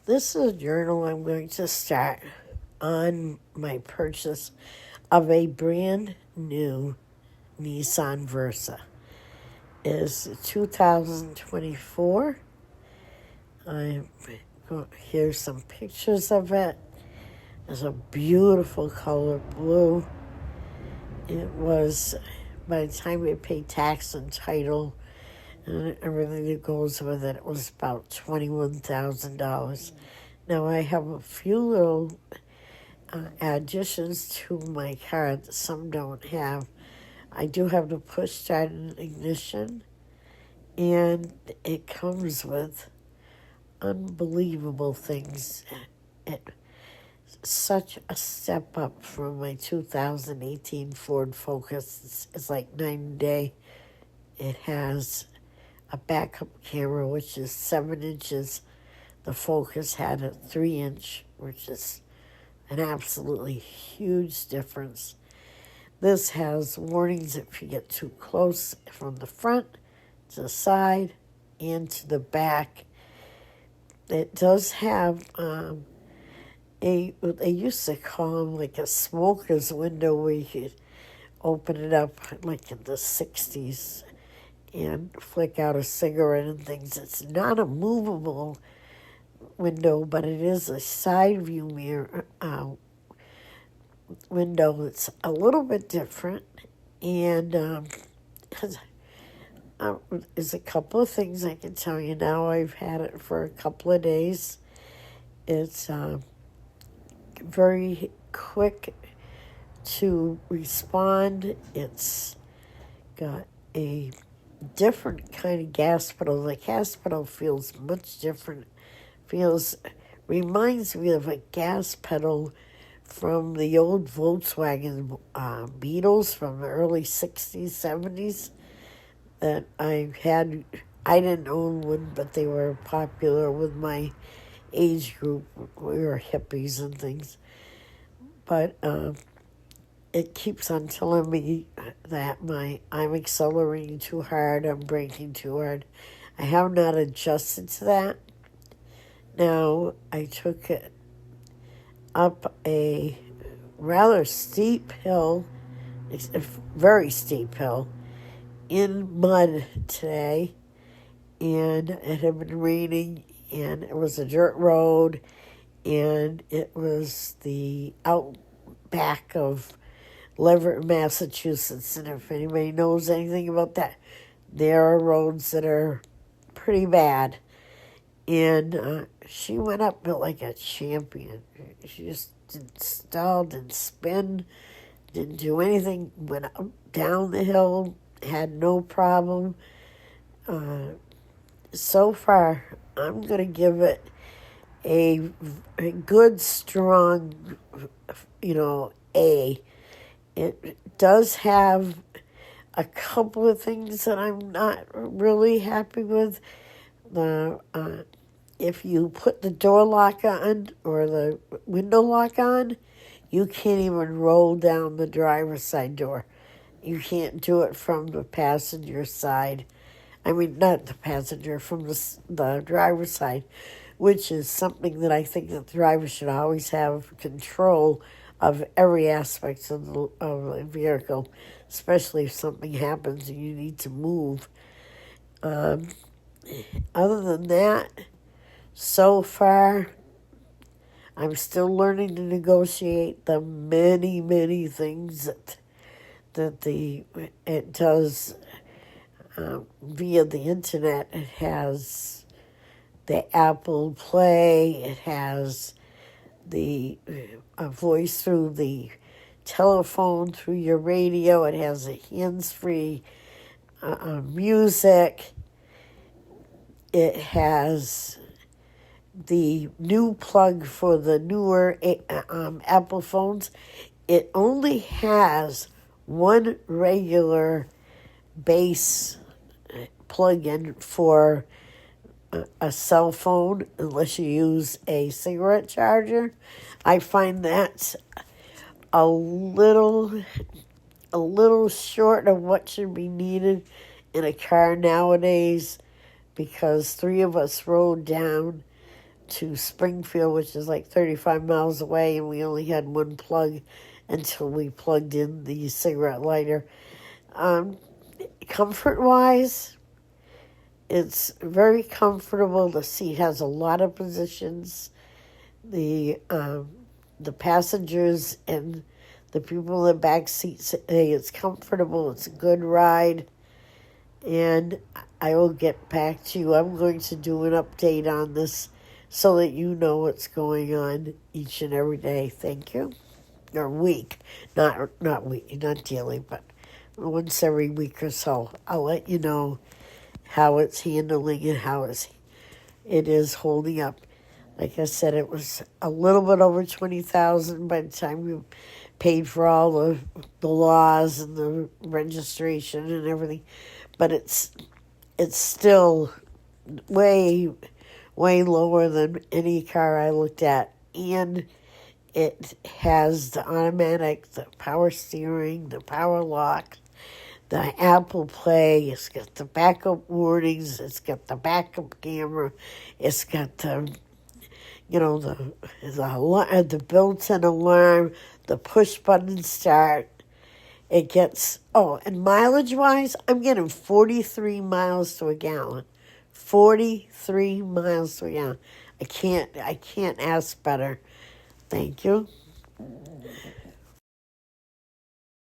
This is a journal I'm going to start on my purchase of a brand new Nissan Versa. It is 2024. Here's some pictures of it. It's a beautiful color blue. It was, by the time we paid tax and title and everything that goes with it, it was about $21,000. Now I have a few little additions to my car that some don't have. I do have the push start and ignition, and it comes with unbelievable things. It's such a step up from my 2018 Ford Focus. It's like night and day. It has a backup camera, which is 7 inches. The Focus had a 3-inch, which is an absolutely huge difference. This has warnings if you get too close from the front to the side and to the back. It does have what they used to call them like a smoker's window, where you could open it up like in the 60s and flick out a cigarette and things. It's not a movable window, but it is a side view mirror window. It's a little bit different, and there's a couple of things I can tell you now. I've had it for a couple of days. It's very quick to respond. It's got a different kind of gas pedal. The gas pedal feels much different. Reminds me of a gas pedal from the old Volkswagen Beetles from the early 60s, 70s that I had. I didn't own one, but they were popular with my age group. We were hippies and things. But it keeps on telling me that I'm accelerating too hard, I'm braking too hard. I have not adjusted to that. Now, I took it up a rather steep hill, a very steep hill, in mud today, and it had been raining, and it was a dirt road, and it was the outback of Leverett, Massachusetts, and if anybody knows anything about that, there are roads that are pretty bad. And she went up it like a champion. She just didn't stall, didn't spin, didn't do anything. Went up, down the hill, had no problem. So far, I'm going to give it a good, strong, A. It does have a couple of things that I'm not really happy with. If you put the door lock on or the window lock on, you can't even roll down the driver's side door. You can't do it from the passenger side. I mean, not the passenger, from the driver's side, which is something that I think that the driver should always have control of every aspect of the vehicle, especially if something happens and you need to move. Other than that, so far, I'm still learning to negotiate the many, many things that it does via the internet. It has the Apple Play. It has the voice through the telephone, through your radio. It has a hands-free music. It has the new plug for the newer Apple phones. It only has one regular base plug-in for a cell phone, unless you use a cigarette charger. I find that's a little short of what should be needed in a car nowadays, because 3 of us rode down to Springfield, which is like 35 miles away, and we only had one plug until we plugged in the cigarette lighter. Comfort-wise, it's very comfortable. The seat has a lot of positions. The passengers and the people in the back seat say it's comfortable. It's a good ride. And I will get back to you. I'm going to do an update on this so that you know what's going on each and every day. Thank you. Or week. Not week, not daily, but once every week or so. I'll let you know how it's handling and how it is holding up. Like I said, it was a little bit over 20,000 by the time we paid for all the laws and the registration and everything. But it's still way lower than any car I looked at, and it has the automatic, the power steering, the power lock, the Apple Play. It's got the backup warnings. It's got the backup camera. It's got the the built-in alarm, the push button start. It gets, and mileage-wise, I'm getting 43 miles to a gallon. 43 miles to a gallon. I can't ask better. Thank you.